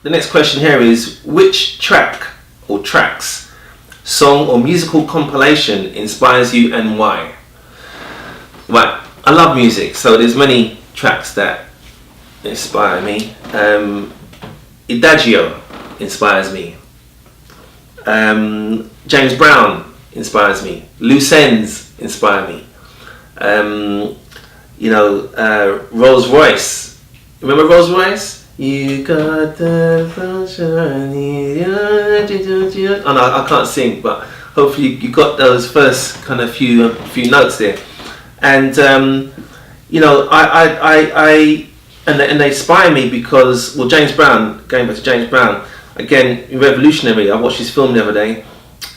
The next question here is, which track or tracks, song or musical compilation inspires you and why? Right, I love music, so there's many tracks that inspire me. Adagio inspires me. James Brown inspires me. Loose Ends inspire me. Rolls Royce. Remember Rolls Royce? You got the sunshine. Oh no, I can't sing, but hopefully you got those first kind of few notes there. And and they inspire me because, well, James Brown, going back to James Brown, again, revolutionary. I watched his film the other day,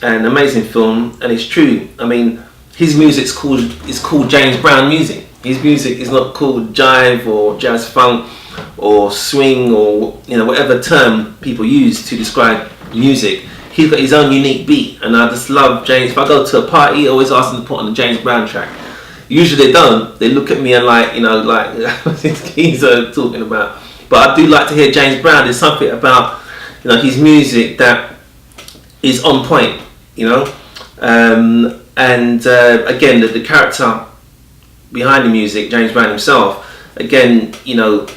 an amazing film, and it's true. I mean, his music's called James Brown music. His music is not called jive or jazz funk or swing or whatever term people use to describe music. He's got his own unique beat, and I just love James. If I go to a party, I always ask them to put on the James Brown track. Usually they don't. They look at me and like what's this geezer talking about? But I do like to hear James Brown. There's something about his music that is on point. Again, the character behind the music, James Brown himself. Again,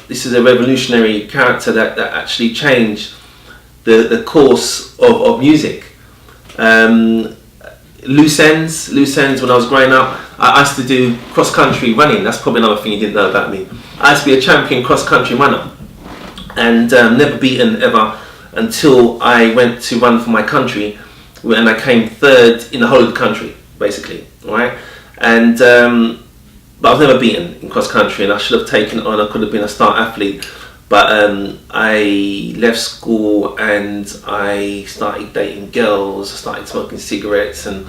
this is a revolutionary character that actually changed the course of music. Loose ends. When I was growing up, I used to do cross country running. That's probably another thing you didn't know about me. I used to be a champion cross country runner, and never beaten ever until I went to run for my country, and I came third in the whole of the country, basically, right? And but I was never beaten in cross country, and I should have taken it on. I could have been a star athlete, but I left school and I started dating girls. I started smoking cigarettes, and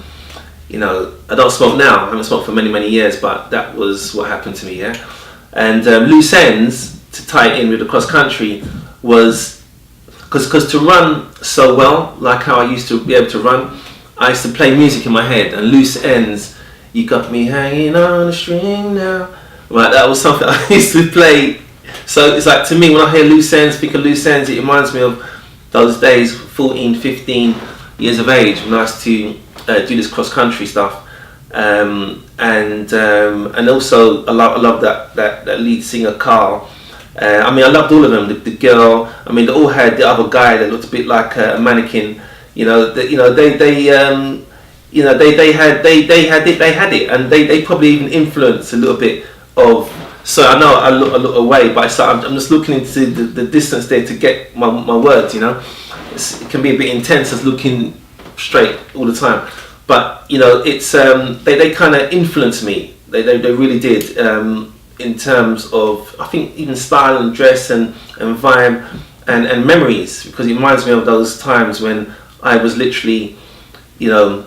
I don't smoke now. I haven't smoked for many years, but that was what happened to me. Yeah, and loose ends, to tie it in with the cross country, was because to run so well, like how I used to be able to run, I used to play music in my head, and loose ends. You got me hanging on a string now. Right, that was something I used to play. So it's like, to me, when I hear loose ends, think of loose ends, it reminds me of those days, 14, 15 years of age, when I used to do this cross country stuff. And also I love that lead singer Carl. I mean, I loved all of them. The girl. I mean, they all had the other guy that looked a bit like a mannequin. They had it, and they probably even influenced a little bit of. So I know I look away, but it's like I'm just looking into the distance there to get my words. It can be a bit intense as looking straight all the time. But it's they kind of influenced me. They really did, in terms of, I think, even style and dress and vibe and memories, because it reminds me of those times when I was literally, in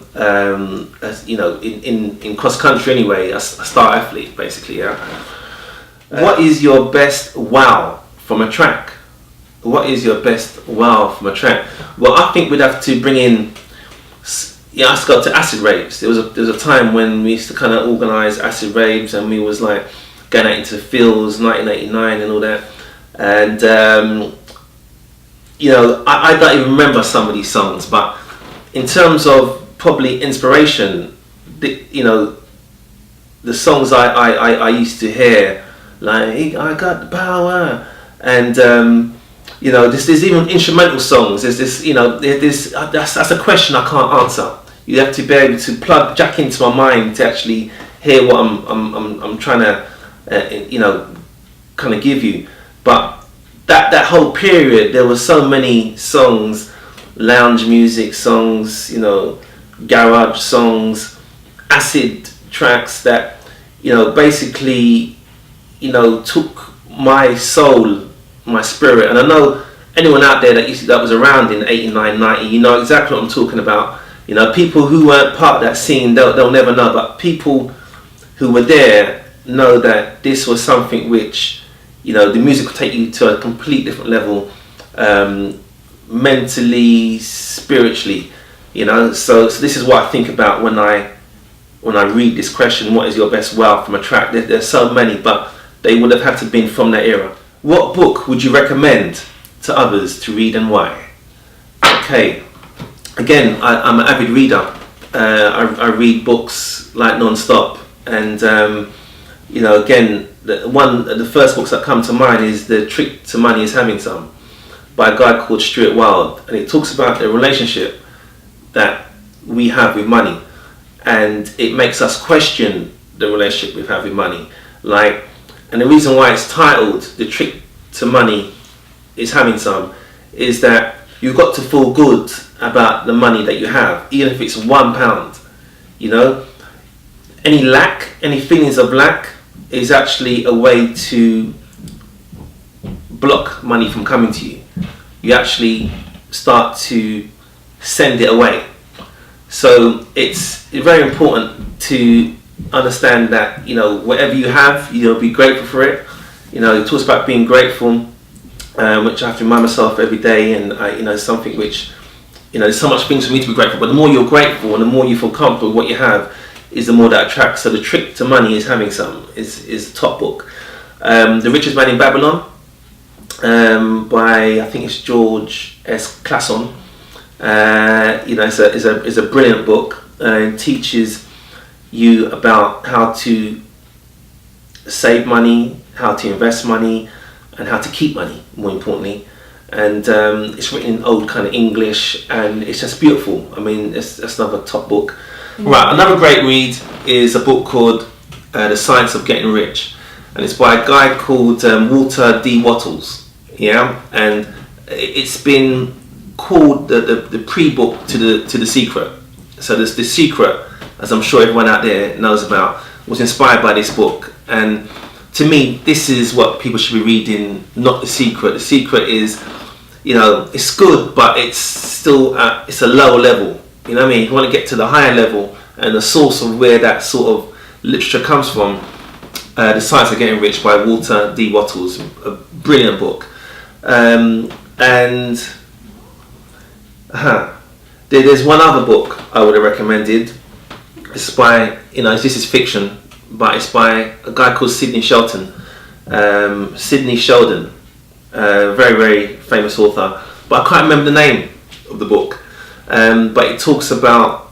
cross country anyway, a star athlete basically. Yeah. What is your best wow from a track? What is your best wow from a track? Well, I think we'd have to bring in. Yeah, I used to go to acid raves. There was a time when we used to kind of organise acid raves, and we was like going out into the fields, 1989 and all that. And I don't even remember some of these songs, but in terms of probably inspiration, the songs I used to hear, like I got the power, and there's even instrumental songs. There's this, that's a question I can't answer. You have to be able to plug jack into my mind to actually hear what I'm trying to kind of give you. But that whole period, there were so many songs, lounge music songs, garage songs, acid tracks that basically took my soul, my spirit. And I know anyone out there that was around in 89, 90, you know exactly what I'm talking about. People who weren't part of that scene, they'll never know, but people who were there know that this was something which, the music will take you to a complete different level, mentally, spiritually, so this is what I think about when I read this question, what is your best wow from a track? There's so many, but they would have had to been from that era. What book would you recommend to others to read and why? Okay, again, I'm an avid reader. I read books like non-stop, and again, the first books that come to mind is The Trick to Money is Having Some, by a guy called Stuart Wilde, and it talks about the relationship that we have with money, and it makes us question the relationship we have with money. And the reason why it's titled The Trick to Money is Having Some is that you've got to feel good about the money that you have, even if it's £1. Any lack, any feelings of lack is actually a way to block money from coming to you. You actually start to send it away. So it's very important to understand that, whatever you have, be grateful for it. It talks about being grateful, which I have to remind myself every day, and something which, there's so much things for me to be grateful, but the more you're grateful and the more you feel comfortable with what you have, is the more that attracts. So The Trick to Money is Having Some is the top book. The Richest Man in Babylon, by I think it's George S. Clason. It's a brilliant book. It teaches you about how to save money, how to invest money, and how to keep money, more importantly. And it's written in old kind of English, and it's just beautiful. I mean, that's another top book. Right, another great read is a book called The Science of Getting Rich, and it's by a guy called Walter D. Wattles. Yeah, and it's been called the pre-book to the Secret. So The Secret, as I'm sure everyone out there knows about, was inspired by this book. And to me, this is what people should be reading, not The Secret. The Secret is, it's good, but it's still it's a lower level. You know what I mean? You want to get to the higher level, and the source of where that sort of literature comes from. The Science of Getting Rich by Walter D. Wattles, a brilliant book. There's one other book I would have recommended. It's by, this is fiction, but it's by a guy called Sidney Sheldon. Very, very famous author, but I can't remember the name of the book. But it talks about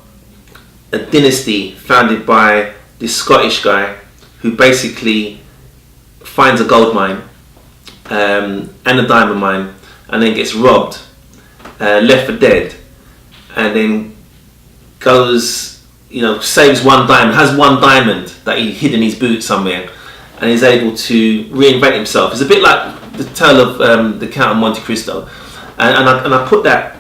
a dynasty founded by this Scottish guy who basically finds a gold mine and a diamond mine, and then gets robbed, left for dead, and then goes, saves one diamond, has one diamond that he hid in his boot somewhere, and is able to reinvent himself. It's a bit like the tale of the Count of Monte Cristo, and I put that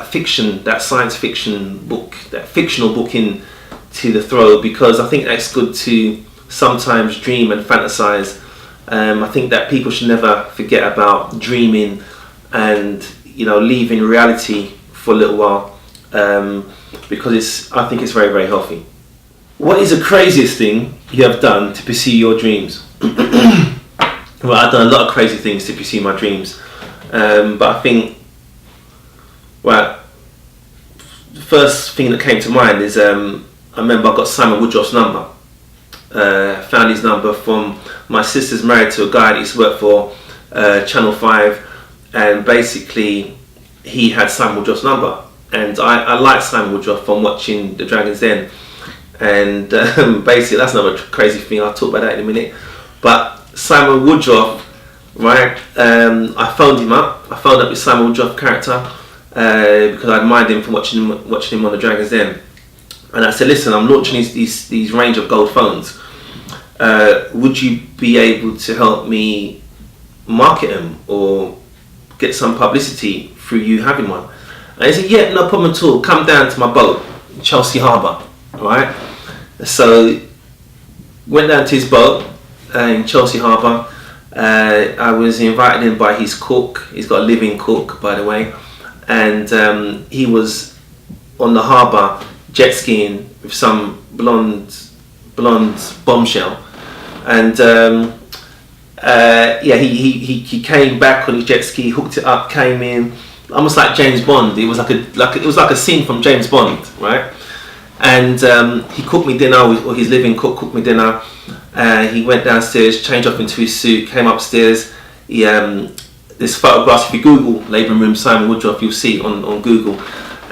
fiction, that science fiction book, that fictional book into the throw, because I think that's good to sometimes dream and fantasize. I think that people should never forget about dreaming and leaving reality for a little while, because I think it's very, very healthy. What is the craziest thing you have done to pursue your dreams? Well, I've done a lot of crazy things to pursue my dreams, but I think, well, the first thing that came to mind is I remember I got Simon Woodruff's number. Found his number from my sister's married to a guy that used to work for Channel 5, and basically he had Simon Woodruff's number, and I liked Simon Woodruff from watching The Dragon's Den, and basically that's another crazy thing, I'll talk about that in a minute. But Simon Woodruff, right, I phoned him up with Simon Woodruff character, because I admired him from watching him on The Dragon's Den, and I said, listen, I'm launching these range of gold phones. Would you be able to help me market them or get some publicity through you having one? And he said, yeah, no problem at all. Come down to my boat, Chelsea Harbour, right? So went down to his boat in Chelsea Harbour. I was invited in by his cook. He's got a living cook, by the way, and he was on the harbour jet skiing with some blonde bombshell, and he came back on his jet ski, hooked it up, came in, almost like James Bond. It was like a scene from James Bond, right? And he cooked me dinner, or his living cook cooked me dinner. He went downstairs, changed up into his suit, came upstairs. He There's photographs. If you Google Laban Room Simon Woodruff, you'll see it on Google.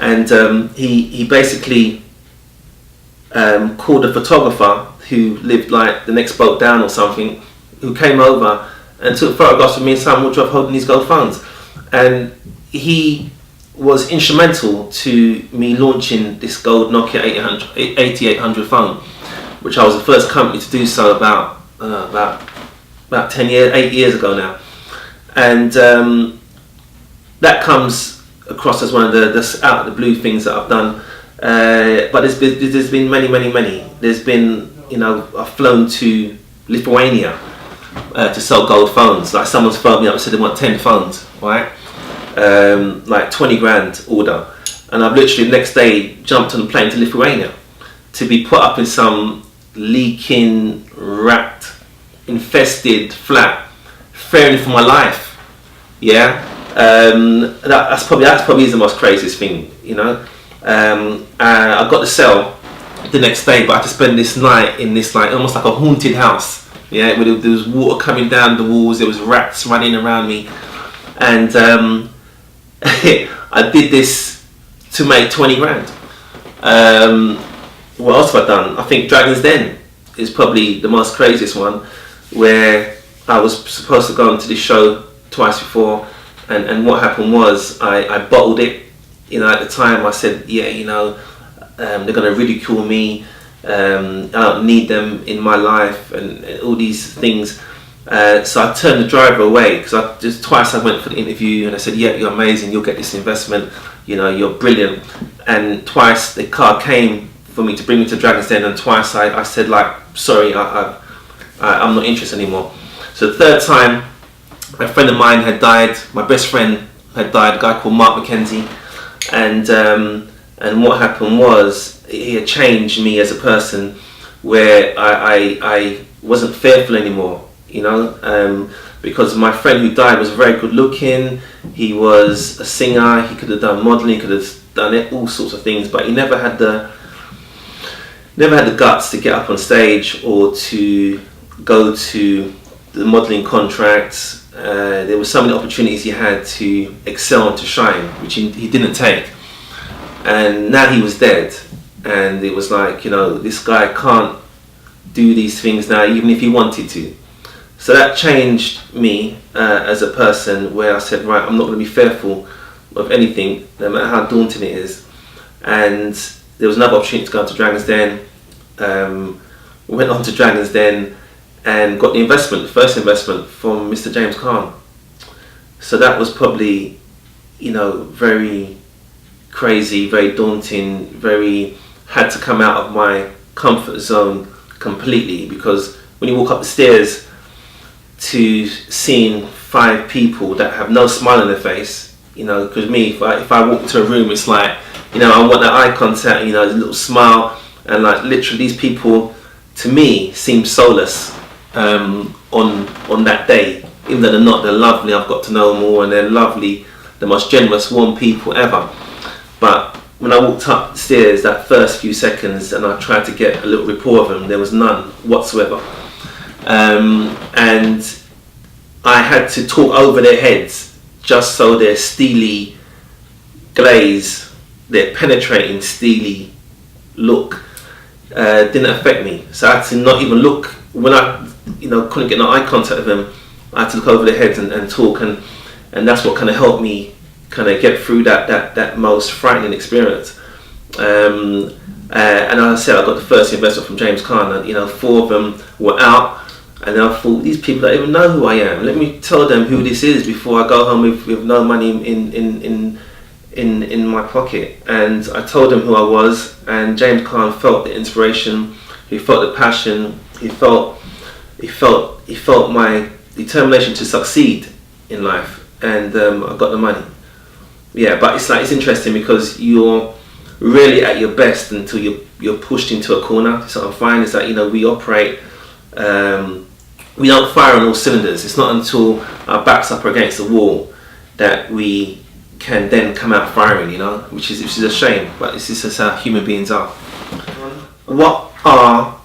And he basically called a photographer who lived like the next boat down or something, who came over and took photographs of me and Simon Woodruff holding these gold phones. And he was instrumental to me launching this gold Nokia 8800 phone, which I was the first company to do so about 8 years ago now. And that comes across as one of the out of the blue things that I've done. But there's been many. There's been, I've flown to Lithuania to sell gold phones. Like someone's phoned me up and said they want 10 phones, right? Like 20 grand order. And I've literally the next day jumped on a plane to Lithuania to be put up in some leaking, rat infested flat, fearing for my life. Yeah, that's probably the most craziest thing, I got the cell the next day, but I had to spend this night in this like almost like a haunted house. Yeah, where there was water coming down the walls, there was rats running around me, and I did this to make 20 grand. What else have I done? I think Dragon's Den is probably the most craziest one, where I was supposed to go onto this show twice before, and what happened was I bottled it. At the time I said, they're going to ridicule me, I don't need them in my life, and all these things. So I turned the driver away, because twice I went for the interview and I said, you're amazing, you'll get this investment, you're brilliant. And twice the car came for me to bring me to Dragon's Den, and twice I said like, sorry, I'm not interested anymore. So the third time, a friend of mine had died, my best friend had died, a guy called Mark McKenzie, and what happened was he had changed me as a person, where I wasn't fearful anymore, because my friend who died was very good looking, he was a singer, he could have done modelling, could have done all sorts of things, but he never had the guts to get up on stage or to go to the modelling contracts. There were so many opportunities he had to excel and to shine, which he didn't take. And now he was dead, and it was like, this guy can't do these things now, even if he wanted to. So that changed me as a person, where I said, right, I'm not going to be fearful of anything, no matter how daunting it is. And there was another opportunity to go to Dragon's Den. Went on to Dragon's Den and got the first investment from Mr. James Caan. So that was probably, very crazy, very daunting, had to come out of my comfort zone completely, because when you walk up the stairs to seeing 5 people that have no smile on their face, because me, if I walk into a room, it's like, I want that eye contact, a little smile, and like literally these people to me seem soulless on that day, even though they're lovely. I've got to know them all, and they're lovely, the most generous, warm people ever. But when I walked up the stairs that first few seconds and I tried to get a little rapport of them, there was none whatsoever. And I had to talk over their heads just so their steely glaze, their penetrating steely look didn't affect me. So I had to not even look. When I couldn't get no eye contact with them, I had to look over their heads and talk, and that's what kind of helped me kind of get through that most frightening experience. And as I said, I got the first investment from James Caan, and 4 of them were out, and I thought, these people don't even know who I am. Let me tell them who this is before I go home with no money in my pocket. And I told them who I was, and James Caan felt the inspiration, he felt the passion, he felt my determination to succeed in life, and I got the money. Yeah, but it's interesting, because you're really at your best until you're pushed into a corner. So what I find is that we operate, we don't fire on all cylinders. It's not until our backs up against the wall that we can then come out firing, which is a shame, but this is just how human beings are. What are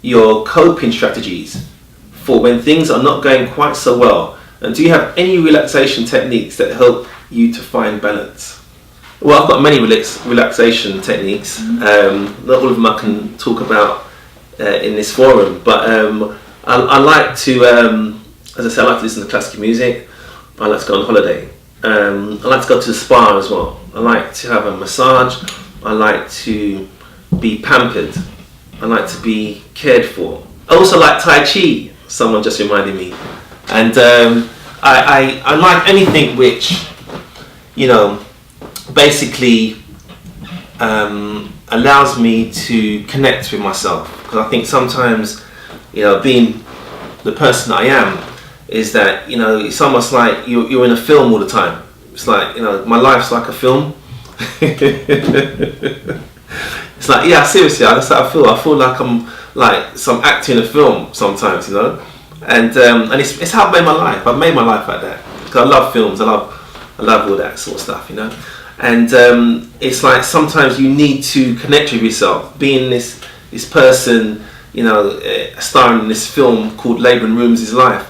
your coping strategies for when things are not going quite so well And do you have any relaxation techniques that help you to find balance? Well, I've got many relaxation techniques. Not all of them I can talk about in this forum, but I like to, as I said, I like to listen to classical music. I like to go on holiday. I like to go to the spa as well. I like to have a massage. I like to be pampered. I like to be cared for. I also like Tai Chi. Someone just reminded me. And I like anything which, basically allows me to connect with myself. Because I think sometimes, being the person I am, is that, it's almost like you're in a film all the time. It's like, my life's like a film. It's like, yeah, seriously, that's how I feel. I feel like I'm like some actor in a film sometimes, and it's how I've made my life. I've made my life like that because I love films. I love all that sort of stuff, And it's like sometimes you need to connect with yourself. Being this person, starring in this film called Laban Ruins' Life,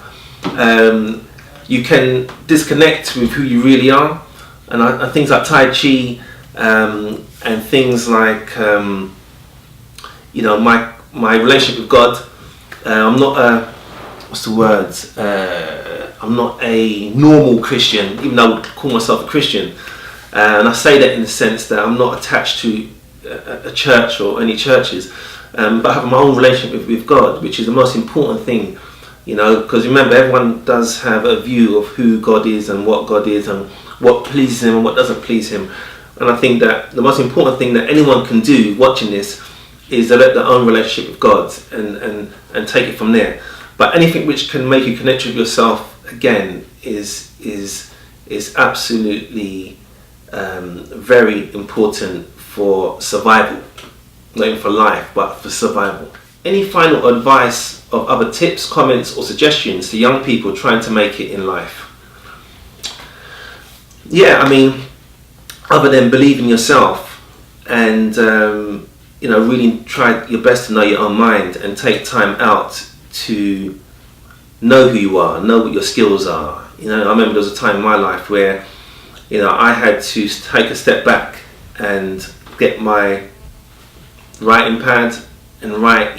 you can disconnect with who you really are, and things like Tai Chi and things like my relationship with God. I'm not I'm not a normal Christian, even though I would call myself a Christian. And I say that in the sense that I'm not attached to a church or any churches, but I have my own relationship with God, which is the most important thing, because remember, everyone does have a view of who God is and what God is and what pleases him and what doesn't please him. And I think that the most important thing that anyone can do watching this is develop their own relationship with God and take it from there. But anything which can make you connect with yourself again is absolutely very important for survival, not even for life, but for survival. Any final advice of other tips, comments or suggestions to young people trying to make it in life? Yeah, other than believe in yourself and really try your best to know your own mind and take time out to know who you are, know what your skills are. I remember there was a time in my life where I had to take a step back and get my writing pad and write,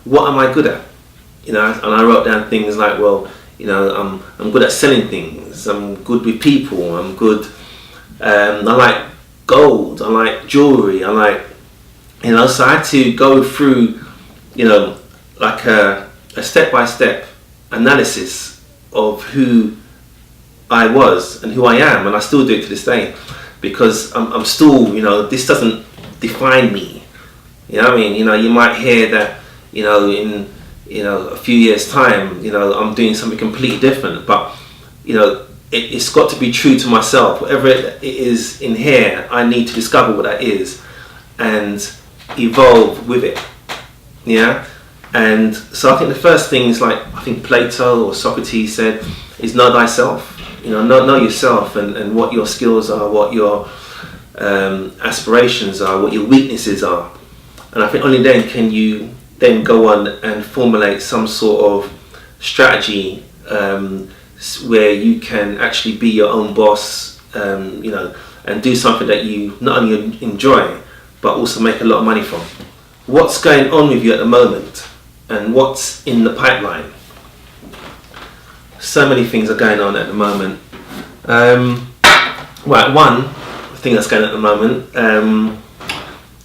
what am I good at? And I wrote down things like, well, I'm good at selling things, I'm good with people, I'm good, I like gold, I like jewelry, I like, so I had to go through, like a step-by-step analysis of who I was and who I am, and I still do it to this day, because I'm still, this doesn't define me. You might hear that, in a few years' time, I'm doing something completely different, but it's got to be true to myself. Whatever it is in here, I need to discover what that is and evolve with it. Yeah. And so I think the first thing is, like I think Plato or Socrates said, is know thyself. Know yourself and what your skills are, what your aspirations are, what your weaknesses are. And I think only then can you then go on and formulate some sort of strategy where you can actually be your own boss, and do something that you not only enjoy but also make a lot of money from. What's going on with you at the moment and what's in the pipeline? So many things are going on at the moment. One thing that's going on at the moment,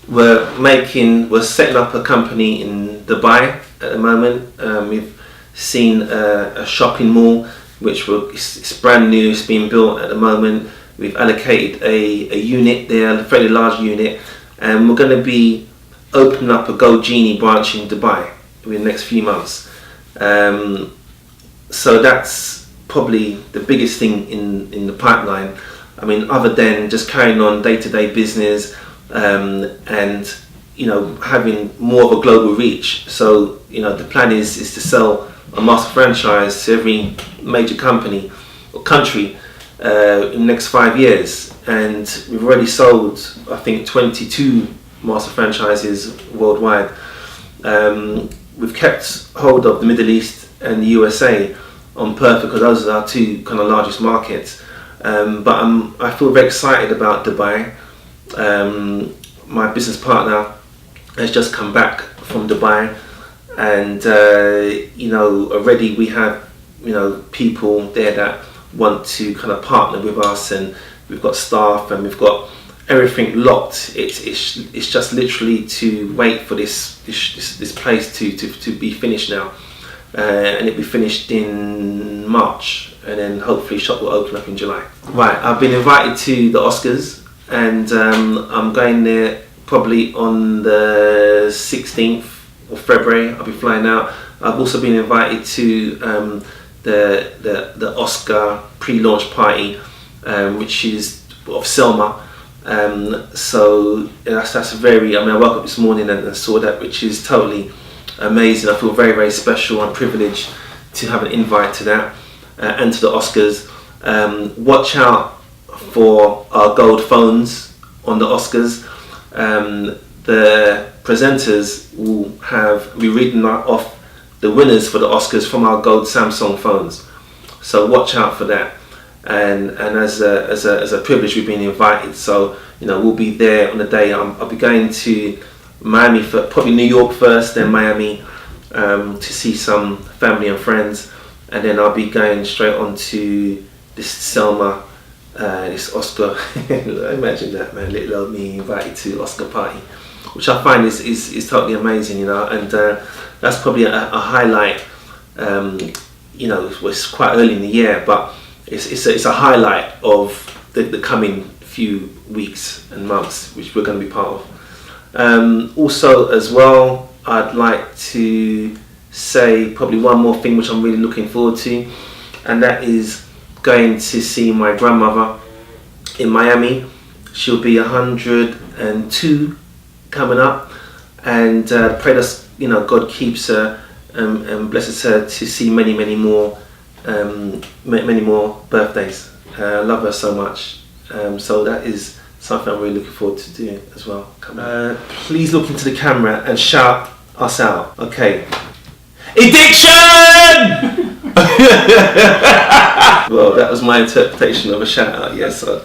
we're setting up a company in Dubai at the moment. We've seen a shopping mall which it's brand new, it's being built at the moment. We've allocated a unit there, a fairly large unit, and we're going to be opening up a Gold Genie branch in Dubai within the next few months. So that's probably the biggest thing in the pipeline. Other than just carrying on day-to-day business and having more of a global reach. So the plan is to sell a master franchise to every major company or country in the next 5 years, and we've already sold I think 22 master franchises worldwide. We've kept hold of the Middle East and the USA, on Perth, because those are our two kind of largest markets. But I feel very excited about Dubai. My business partner has just come back from Dubai, and already we have people there that want to kind of partner with us, and we've got staff and we've got everything locked. It's just literally to wait for this place to be finished now, and it'll be finished in March, and then hopefully shop will open up in July. Right, I've been invited to the Oscars, and I'm going there probably on the 16th of February. I'll be flying out. I've also been invited to the Oscar pre-launch party, which is of Selma. So that's very. I woke up this morning and saw that, which is totally amazing. I feel very, very special and privileged to have an invite to that and to the Oscars. Watch out for our gold phones on the Oscars. The presenters will be reading off the winners for the Oscars from our gold Samsung phones. So watch out for that. And as a privilege, we've been invited. So we'll be there on the day. I'll be going to Miami, probably New York first, then Miami, to see some family and friends, and then I'll be going straight on to this Selma, this Oscar. Imagine that, man! Little old me invited to Oscar party, which I find is totally amazing, and that's probably a highlight. It's quite early in the year, but it's a highlight of the coming few weeks and months, which we're going to be part of. Also, as well, I'd like to say probably one more thing which I'm really looking forward to, and that is going to see my grandmother in Miami. She'll be 102 coming up, and pray that God keeps her and blesses her to see many more birthdays. I love her so much, so that is something I'm really looking forward to doing as well. Please look into the camera and shout us out. Okay. Ediction! Well, that was my interpretation of a shout out, yes. So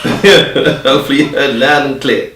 hopefully you heard loud and clear.